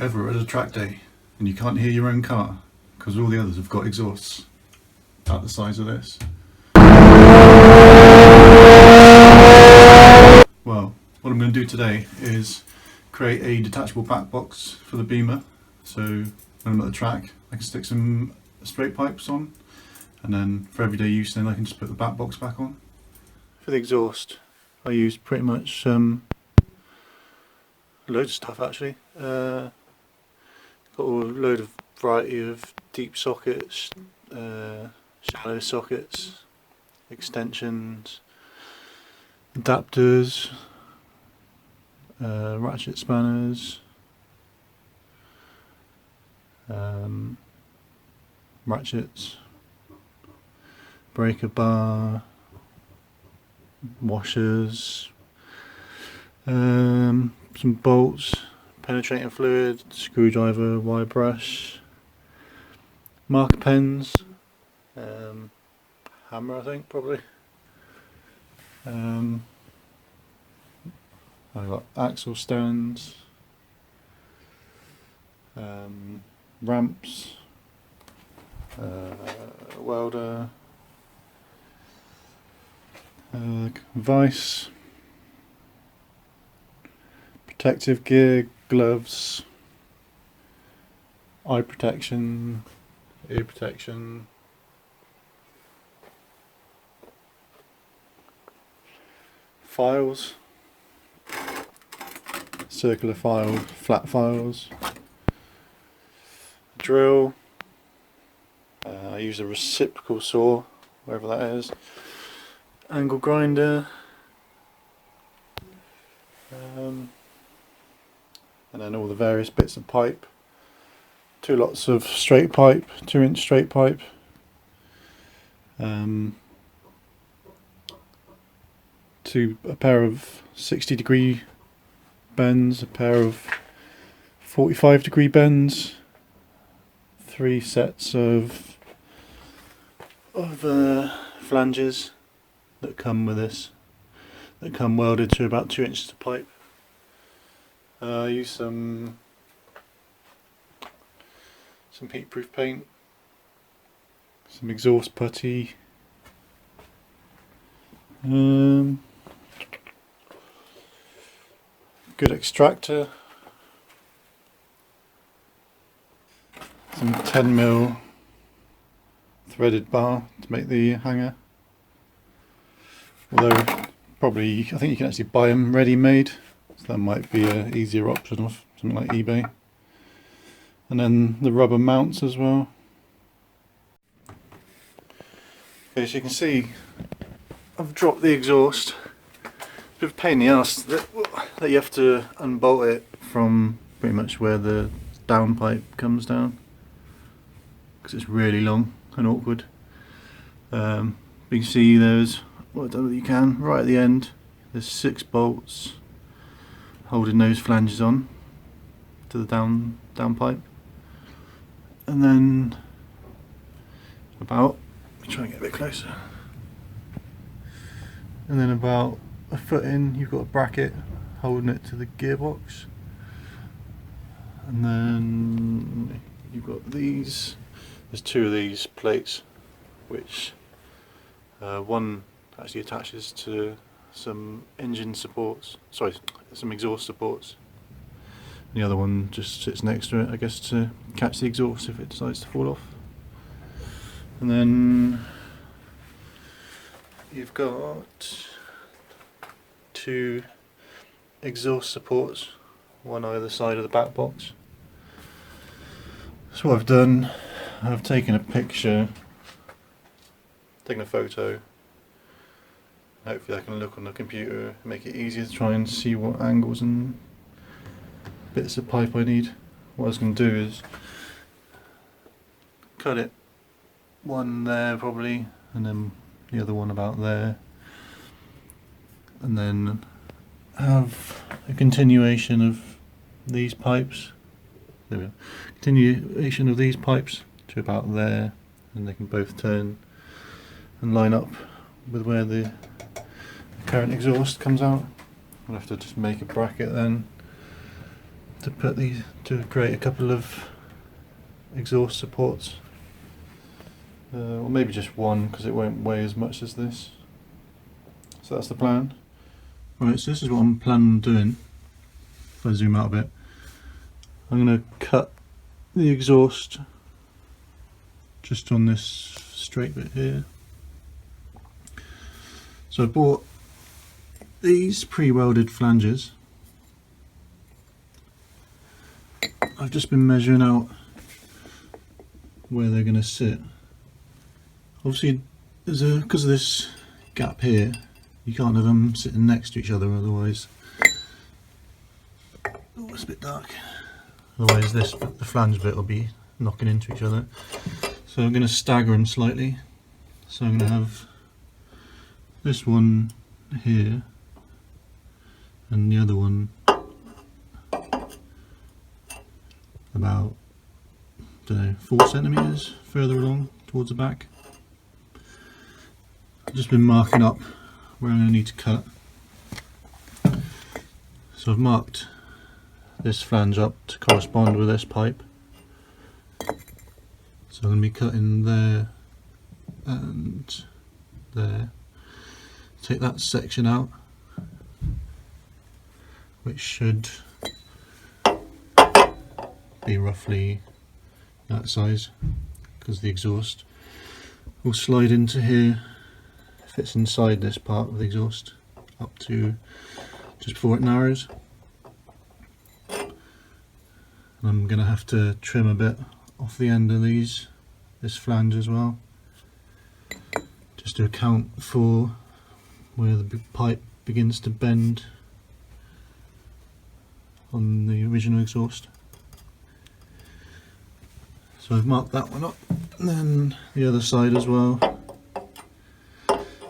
ever at a track day and you can't hear your own car because all the others have got exhausts about the size of this? Well, what I'm going to do today is create a detachable back box for the Beamer, so when I'm at the track I can stick some straight pipes on, and then for everyday use then I can just put the back box back on. For the exhaust I use pretty much loads of stuff actually. Got a load of variety of deep sockets, shallow sockets, extensions, adapters, ratchet spanners, ratchets, breaker bar, washers, some bolts, penetrating fluid, screwdriver, wire brush, marker pens, hammer I think probably. I've got axle stands, ramps, welder, vise, protective gear, gloves, eye protection, ear protection, files, circular file, flat files, drill, I use a reciprocal saw, wherever that is, angle grinder, and then all the various bits of pipe, two lots of straight pipe, 2-inch straight pipe, a pair of 60-degree bends, a pair of 45-degree bends, 3 sets of flanges that come with this, that come welded to about 2 inches of pipe. I use some heat-proof paint, some exhaust putty, good extractor, some 10mm threaded bar to make the hanger, although probably I think you can actually buy them ready-made, so that might be an easier option off something like eBay. And then the rubber mounts as well. Okay, so you can see I've dropped the exhaust. It's a bit of a pain in the ass that you have to unbolt it from pretty much where the downpipe comes down, because it's really long and awkward. You can see there's, well, I don't know if you can, right at the end there's 6 bolts holding those flanges on to the downpipe, and then about, let me try and get a bit closer, and then about a foot in you've got a bracket holding it to the gearbox, and then you've got these, there's 2 of these plates which one actually attaches to some engine supports, sorry, some exhaust supports, and the other one just sits next to it, I guess, to catch the exhaust if it decides to fall off. And then you've got 2 exhaust supports, one either side of the back box. So what I've done, I've taken a picture, taken a photo. Hopefully I can look on the computer and make it easier to try and see what angles and bits of pipe I need. What I was going to do is cut it, one there probably, and then the other one about there, and then have a continuation of these pipes. There we go. Continuation of these pipes to about there, and they can both turn and line up with where the current exhaust comes out. I'll have to just make a bracket then to put to create a couple of exhaust supports, or maybe just one because it won't weigh as much as this. So that's the plan. Right, so this is what I'm planning on doing. If I zoom out a bit, I'm going to cut the exhaust just on this straight bit here. So I bought these pre-welded flanges. I've just been measuring out where they're going to sit. Obviously, because of this gap here, you can't have them sitting next to each other, otherwise. Oh, it's a bit dark. Otherwise, the flange bit will be knocking into each other. So I'm going to stagger them slightly. So I'm going to have this one here, and the other one about, I don't know, 4 centimeters further along towards the back. I've just been marking up where I'm going to need to cut. So I've marked this flange up to correspond with this pipe. So I'm going to be cutting there and there. Take that section out, which should be roughly that size, because the exhaust will slide into here, fits inside this part of the exhaust up to just before it narrows. And I'm going to have to trim a bit off the end of this flange as well, just to account for where the pipe begins to bend on the original exhaust. So I've marked that one up, and then the other side as well.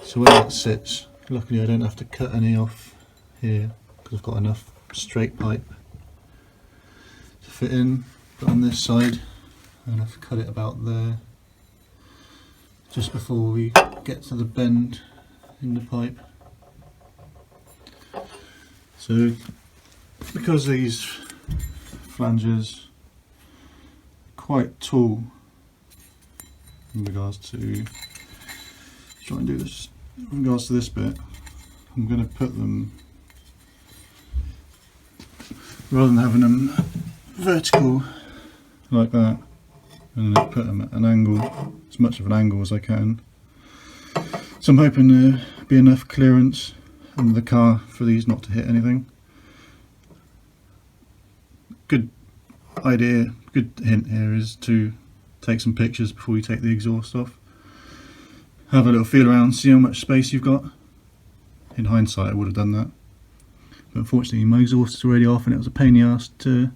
So where that sits, luckily I don't have to cut any off here because I've got enough straight pipe to fit in. But on this side I'm going to have to cut it about there, just before we get to the bend in the pipe. So because these flanges quite tall in regards to, try and do this in regards to this bit, I'm going to put them, rather than having them vertical like that, I'm going to put them at an angle, as much of an angle as I can. So I'm hoping there be enough clearance under the car for these not to hit anything. Good idea, good hint here is to take some pictures before you take the exhaust off. Have a little feel around, see how much space you've got. In hindsight I would have done that, but unfortunately my exhaust is already off and it was a pain in the ass to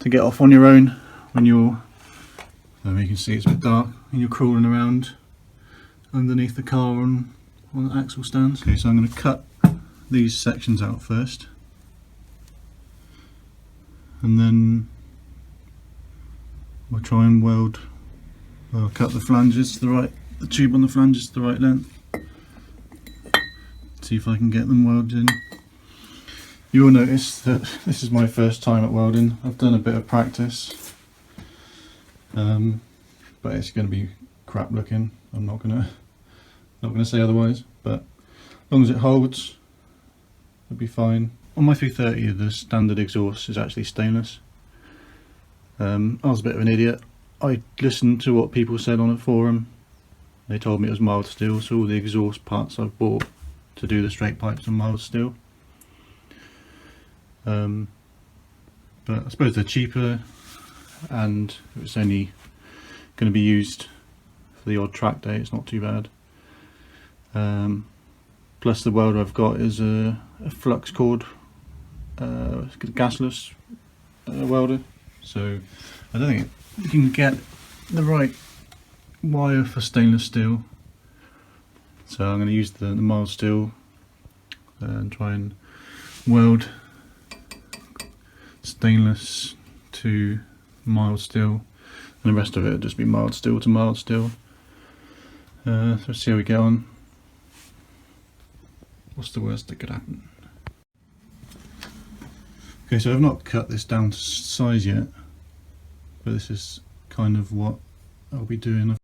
get off on your own when you're, you can see it's a bit dark, and you're crawling around underneath the car on the axle stands. Okay, so I'm going to cut these sections out first, and then we'll try and weld, I'll cut the flanges to the right, the tube on the flanges to the right length. See if I can get them welded in. You will notice that this is my first time at welding. I've done a bit of practice, but it's going to be crap looking. I'm not gonna say otherwise, but as long as it holds, it'll be fine. On my 330, the standard exhaust is actually stainless. I was a bit of an idiot. I listened to what people said on a forum. They told me it was mild steel, so all the exhaust parts I've bought to do the straight pipes are mild steel. But I suppose they're cheaper, and if it's only going to be used for the odd track day, it's not too bad. Plus the welder I've got is a flux cord, gasless welder, so I don't think you can get the right wire for stainless steel. So I'm going to use the mild steel and try and weld stainless to mild steel, and the rest of it will just be mild steel to mild steel. So let's see how we get on. What's the worst that could happen? Okay, so I've not cut this down to size yet, but this is kind of what I'll be doing.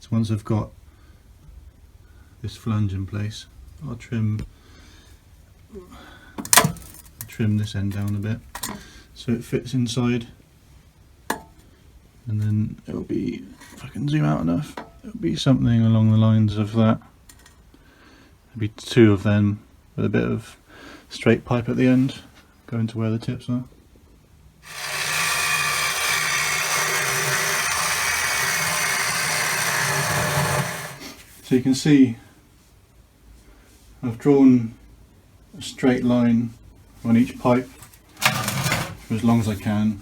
So once I've got this flange in place, I'll trim this end down a bit so it fits inside, and then it'll be, if I can zoom out enough, it'll be something along the lines of that. Maybe two of them with a bit of straight pipe at the end going to where the tips are. So you can see I've drawn a straight line on each pipe for as long as I can,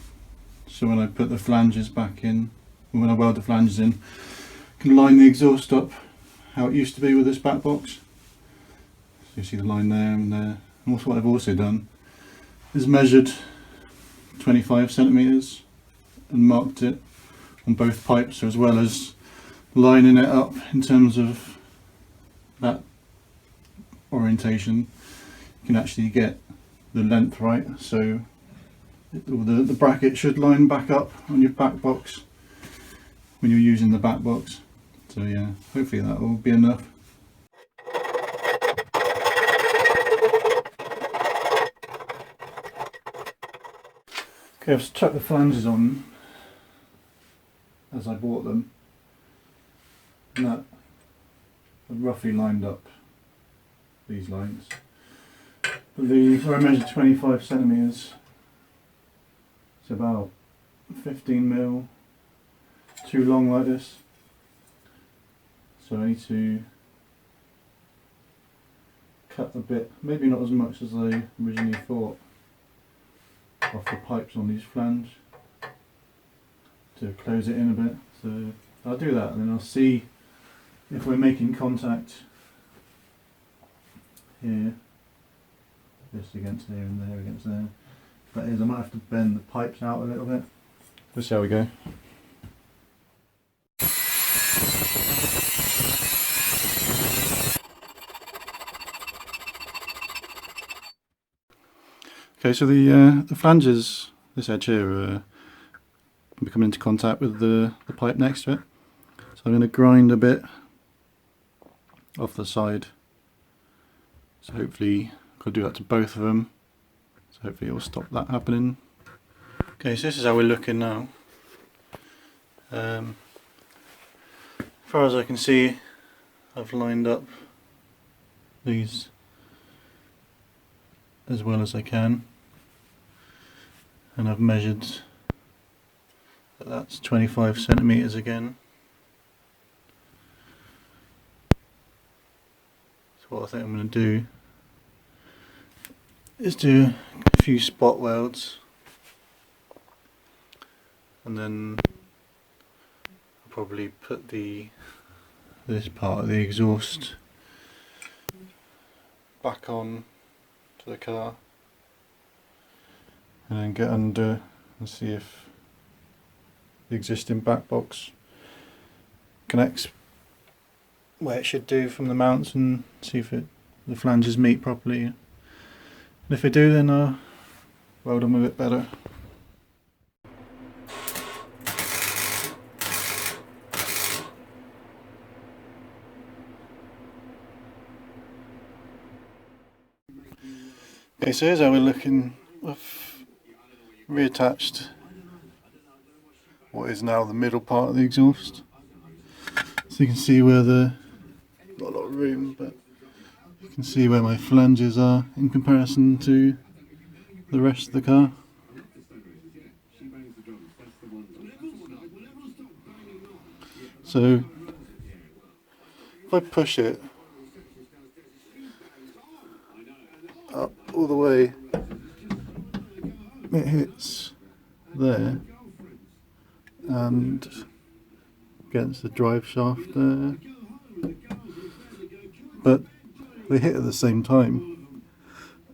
so when I put the flanges back in, when I weld the flanges in, I can line the exhaust up how it used to be with this back box. So you see the line there and there. And what I've also done is measured 25 centimeters and marked it on both pipes, so as well as lining it up in terms of that orientation, you can actually get the length right, so the bracket should line back up on your back box when you're using the back box. So yeah, hopefully that will be enough. Okay, I've chucked the flanges on as I bought them, and that I've roughly lined up these lines. But where I measured 25 centimeters, it's about 15 mil too long like this, so I need to cut a bit, maybe not as much as I originally thought, off the pipes on these flange to close it in a bit. So I'll do that, and then I'll see if we're making contact here, this against there and there against there. If that is, I might have to bend the pipes out a little bit. Let's see how we go. Okay, so the flanges, this edge here, will be coming into contact with the pipe next to it. So I'm going to grind a bit off the side. So hopefully I could do that to both of them. So hopefully it will stop that happening. Okay, so this is how we're looking now. As far as I can see, I've lined up these as well as I can, and I've measured that that's 25 centimeters again. So what I think I'm going to do is do a few spot welds, and then I'll probably put this part of the exhaust back on to the car, and then get under and see if the existing back box connects where it should do from the mounts, and see if the flanges meet properly. And if they do, then I'll weld them a bit better. Okay, so here's how we're looking. I've reattached what is now the middle part of the exhaust, so you can see where not a lot of room, but you can see where my flanges are in comparison to the rest of the car. So if I push it up all the way, it hits there and against the drive shaft there, but they hit at the same time,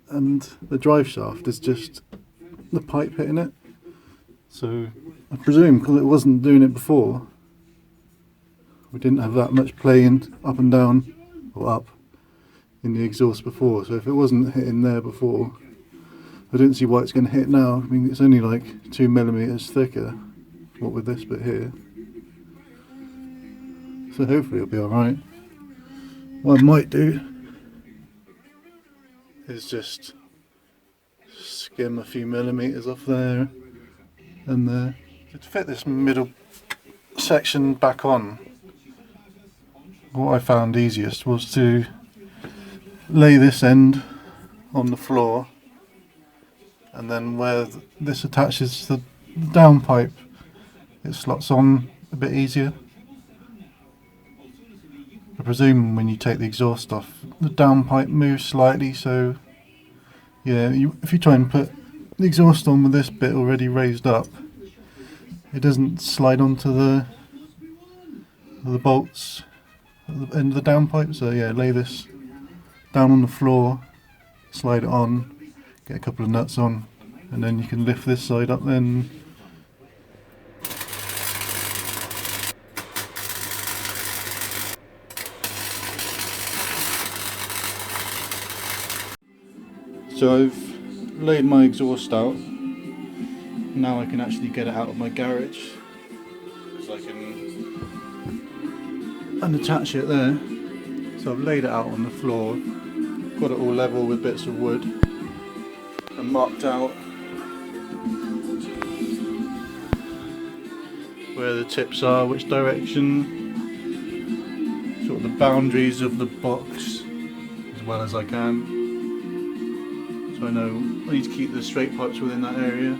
and the drive shaft is just the pipe hitting it. So I presume because it wasn't doing it before, we didn't have that much play in up and down, or up in the exhaust before, so if it wasn't hitting there before, I don't see why it's going to hit now. I mean, it's only like 2mm thicker, what with this bit here, so hopefully it'll be alright. What I might do is just skim a few millimeters off there and there. To fit this middle section back on, what I found easiest was to lay this end on the floor, and then where this attaches to the downpipe, it slots on a bit easier. I presume when you take the exhaust off, the downpipe moves slightly, so yeah, if you try and put the exhaust on with this bit already raised up, it doesn't slide onto the bolts at the end of the downpipe. So yeah, lay this down on the floor, slide it on, get a couple of nuts on, and then you can lift this side up then. So I've laid my exhaust out. Now I can actually get it out of my garage, because I can unattach it there. So I've laid it out on the floor, got it all level with bits of wood, and marked out where the tips are, which direction, sort of the boundaries of the box as well as I can. So I know I need to keep the straight pipes within that area.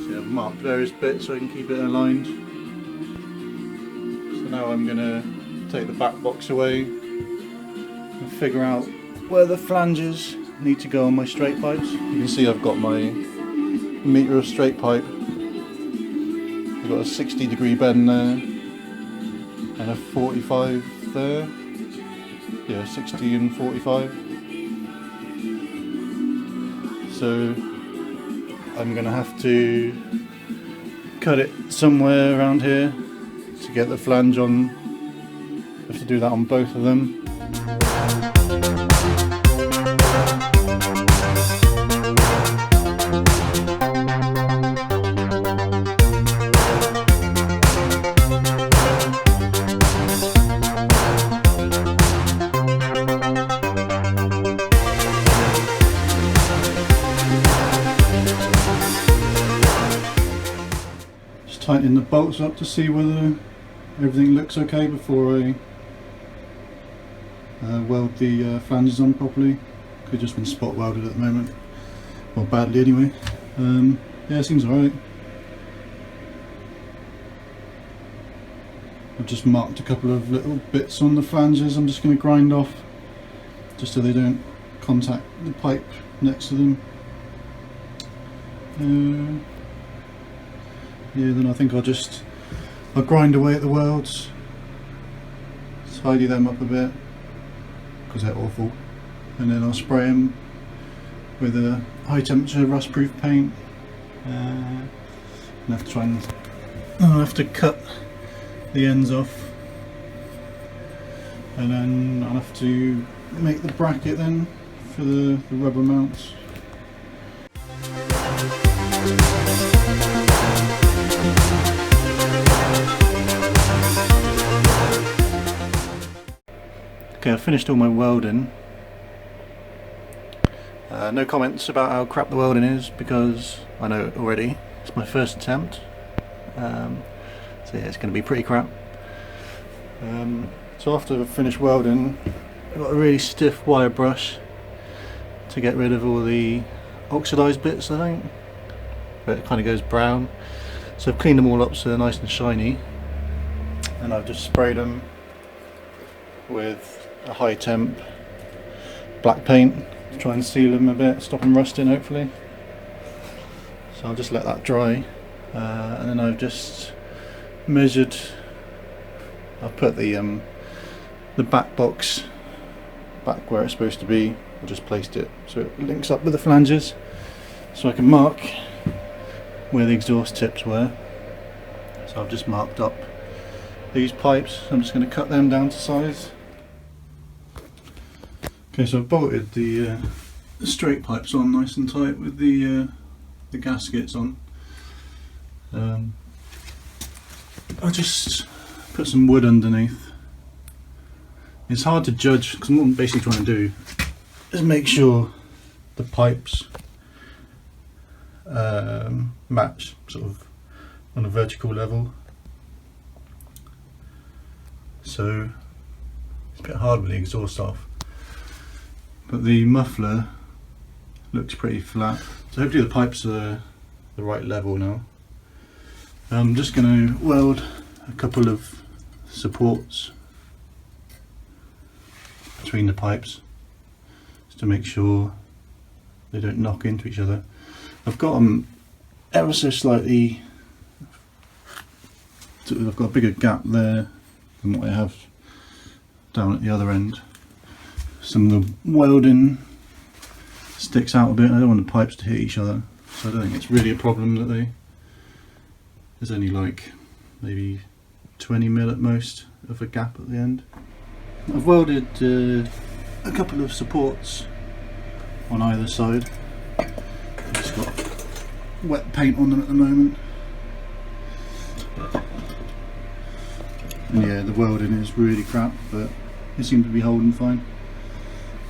So I've marked various bits so I can keep it aligned. So now I'm going to take the back box away and figure out where the flanges need to go on my straight pipes. You can see I've got my meter of straight pipe. I've got a 60-degree bend there and a 45 there. Yeah, 60 and 45. So I'm going to have to cut it somewhere around here to get the flange on. I have to do that on both of them. Tighten the bolts up to see whether everything looks okay before I weld the flanges on properly. Could just been spot welded at the moment, or badly anyway. Yeah, it seems alright. I've just marked a couple of little bits on the flanges. I'm just going to grind off just so they don't contact the pipe next to them. Yeah, then I think I'll grind away at the welds, tidy them up a bit because they're awful, and then I'll spray them with a high temperature rust proof paint. And I have to try and I'll have to cut the ends off, and then I'll have to make the bracket then for the rubber mounts. Okay, I've finished all my welding. No comments about how crap the welding is because I know it already. It's my first attempt. So yeah, it's going to be pretty crap. So after I've finished welding, I've got a really stiff wire brush to get rid of all the oxidised bits, I think. But it kind of goes brown. So I've cleaned them all up so they're nice and shiny. And I've just sprayed them with a high temp black paint to try and seal them a bit, stop them rusting hopefully. So I'll just let that dry, and then I've just measured. I've put the back box back where it's supposed to be. I just placed it so it links up with the flanges, so I can mark where the exhaust tips were. So I've just marked up these pipes. I'm just going to cut them down to size. Okay, so I've bolted the straight pipes on nice and tight with the gaskets on. I'll just put some wood underneath. It's hard to judge because what I'm basically trying to do is make sure the pipes match sort of on a vertical level. So it's a bit hard with the exhaust off, but the muffler looks pretty flat, so hopefully the pipes are the right level now. I'm just going to weld a couple of supports between the pipes just to make sure they don't knock into each other. I've got them ever so slightly, I've got a bigger gap there than what I have down at the other end. Some of the welding sticks out a bit. I don't want the pipes to hit each other, so I don't think it's really a problem that there's only like maybe 20mm at most of a gap at the end. I've welded a couple of supports on either side. I've just got wet paint on them at the moment. And yeah, the welding is really crap, but it seems to be holding fine.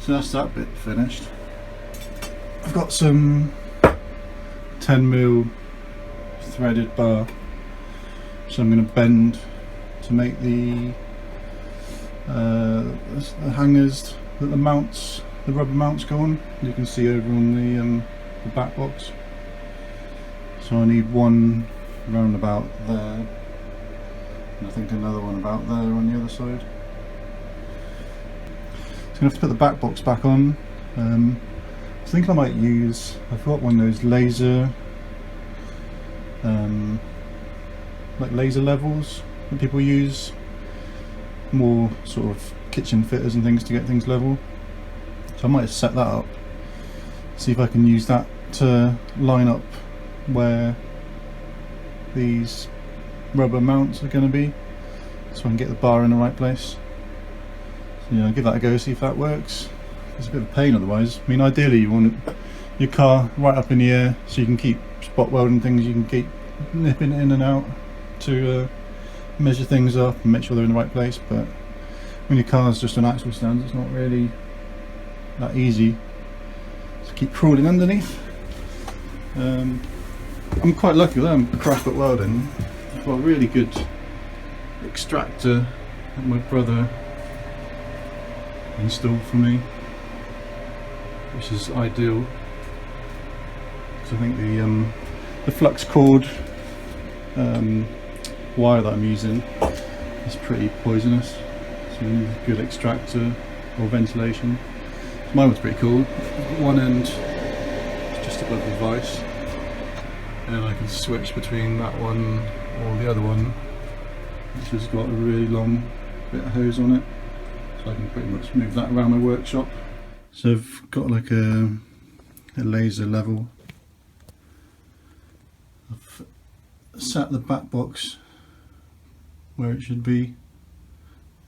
So that's that bit finished. I've got some 10mm threaded bar, so I'm going to bend to make the hangers that the rubber mounts go on. You can see over on the back box. So I need one round about there, and I think another one about there on the other side. So I'm going to have to put the back box back on. I think I might use, I've got one of those laser like laser levels that people use, more sort of kitchen fitters and things to get things level. So I might set that up, see if I can use that to line up where these rubber mounts are going to be, so I can get the bar in the right place. So yeah, I'll give that a go, see if that works. It's a bit of a pain otherwise. I mean, ideally you want your car right up in the air so you can keep spot welding things, you can keep nipping in and out to measure things up and make sure they're in the right place, but when your car's just on axle stands, it's not really that easy to keep crawling underneath. I'm quite lucky that I'm crap at welding. I've got a really good extractor that my brother installed for me, which is ideal because I think the flux cord wire that I'm using is pretty poisonous, so you need a good extractor or ventilation. Mine was pretty cool. One end is just above the vise, and I can switch between that one or the other one, which has got a really long bit of hose on it, so I can pretty much move that around my workshop. So I've got like a laser level. I've sat the back box where it should be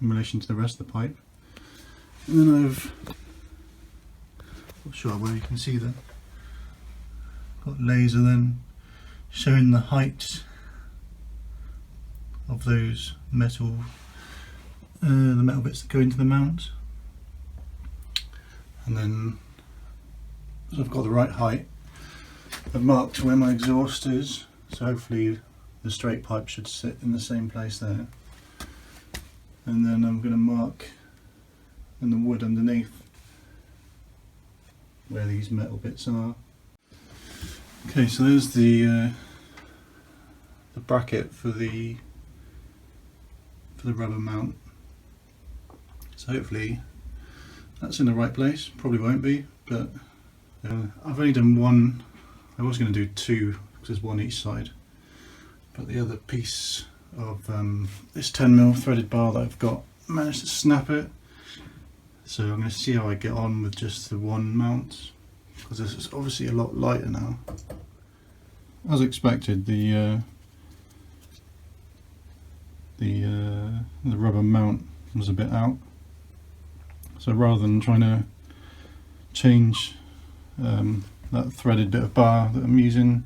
in relation to the rest of the pipe, and then I've, not sure where you can see that, got laser then showing the height of those metal, the metal bits that go into the mount, and then so I've got the right height. I've marked where my exhaust is, so hopefully the straight pipe should sit in the same place there, and then I'm going to mark in the wood underneath where these metal bits are. Okay, so there's the bracket for the rubber mount. So hopefully that's in the right place. Probably won't be, but I've only done one. I was going to do two because there's one each side, but the other piece of this 10mm threaded bar that I've got, managed to snap it. So I'm going to see how I get on with just the one mount, because this is obviously a lot lighter now. As expected, the the rubber mount was a bit out. So rather than trying to change that threaded bit of bar that I'm using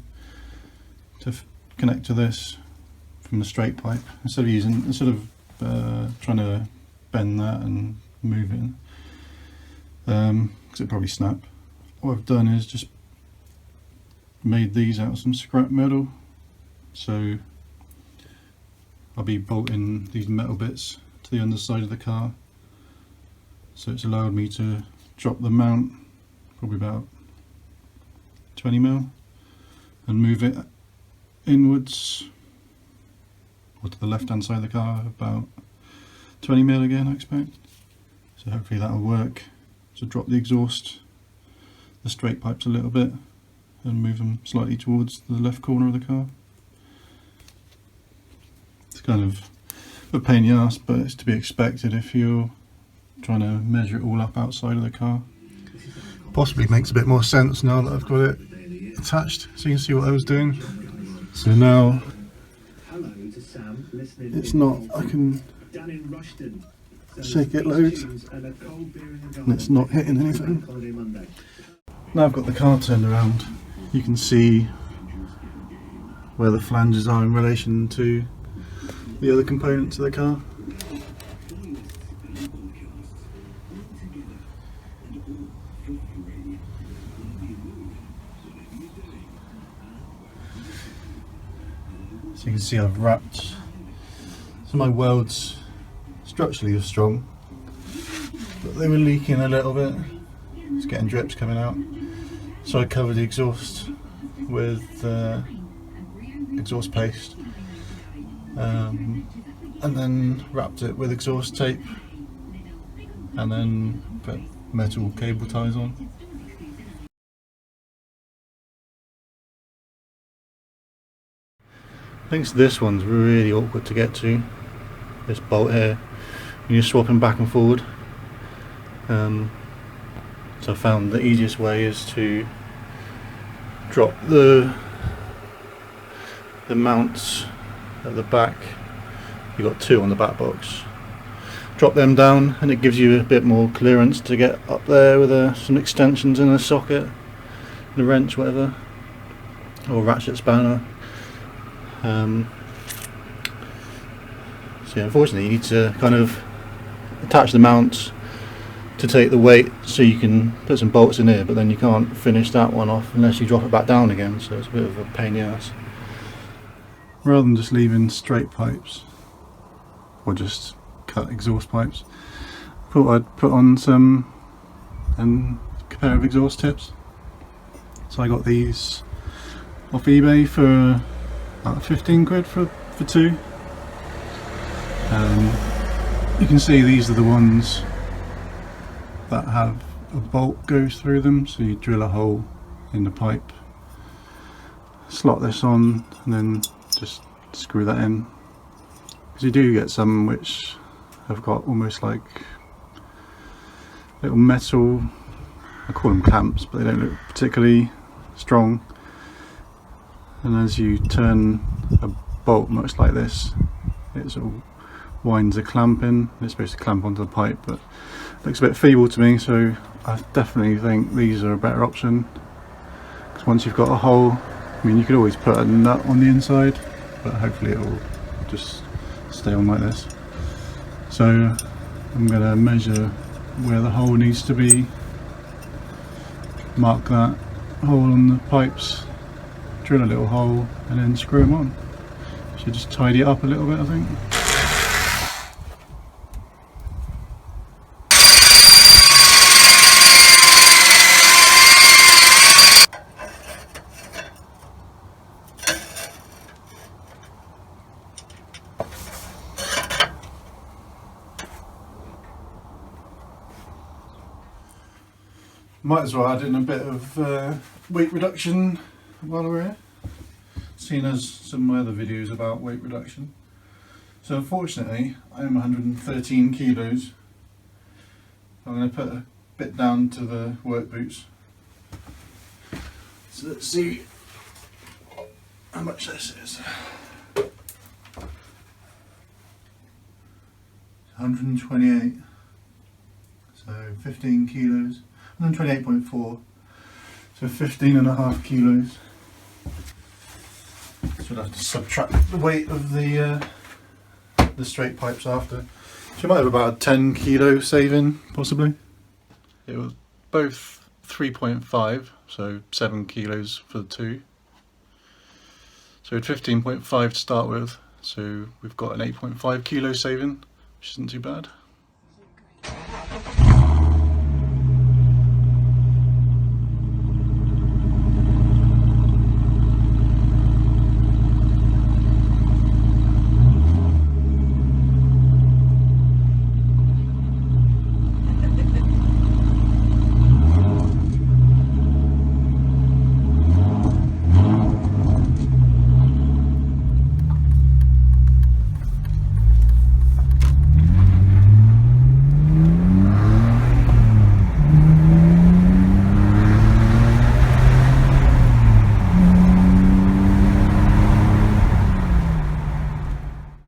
to connect to this from the straight pipe, instead of trying to bend that and move it, because it'd probably snap, what I've done is just made these out of some scrap metal. So I'll be bolting these metal bits to the underside of the car, so it's allowed me to drop the mount probably about 20 mil and move it inwards, or to the left hand side of the car about 20 mil again, I expect. So hopefully that'll work to drop the exhaust, the straight pipes a little bit, and move them slightly towards the left corner of the car. It's kind of a pain in the ass, but it's to be expected if you're trying to measure it all up outside of the car. Possibly makes a bit more sense now that I've got it attached, so you can see what I was doing. So now it's not, I can shake it loads and it's not hitting anything. Now I've got the car turned around, you can see where the flanges are in relation to the other components of the car. So you can see I've wrapped, so my welds structurally are strong, but they were leaking a little bit, it's getting drips coming out. So I covered the exhaust with exhaust paste, and then wrapped it with exhaust tape, and then put metal cable ties on. I think this one's really awkward to get to, this bolt here, when you're swapping back and forward. So I found the easiest way is to drop the mounts at the back. You've got two on the back box. Drop them down and it gives you a bit more clearance to get up there with some extensions in a socket, and a wrench, whatever, or ratchet spanner. So yeah, unfortunately you need to kind of attach the mounts to take the weight, so you can put some bolts in here, but then you can't finish that one off unless you drop it back down again, so it's a bit of a pain in the ass. Rather than just leaving straight pipes or just cut exhaust pipes, I thought I'd put on a pair of exhaust tips. So I got these off eBay for about 15 quid for two. You can see these are the ones that have a bolt goes through them, so you drill a hole in the pipe, slot this on, and then just screw that in. Because you do get some which have got almost like little metal, I call them clamps, but they don't look particularly strong. And as you turn a bolt much like this, it sort of winds a clamp in. It's supposed to clamp onto the pipe, but it looks a bit feeble to me, so I definitely think these are a better option. Because once you've got a hole, I mean, you could always put a nut on the inside, but hopefully it will just stay on like this. So I'm going to measure where the hole needs to be, mark that hole on the pipes, drill a little hole, and then screw them on. Should just tidy it up a little bit, I think. Might as well add in a bit of weight reduction while we're here, seeing as some of my other videos about weight reduction. So unfortunately I am 113 kilos. I'm going to put a bit down to the work boots. So let's see how much this is. 128. So 15 kilos. 128.4. So 15.5 kilos. So we'll have to subtract the weight of the straight pipes after. So you might have about a 10 kilo saving, possibly. It was both 3.5, so 7 kilos for the two. So we had 15.5 to start with, so we've got an 8.5 kilo saving, which isn't too bad.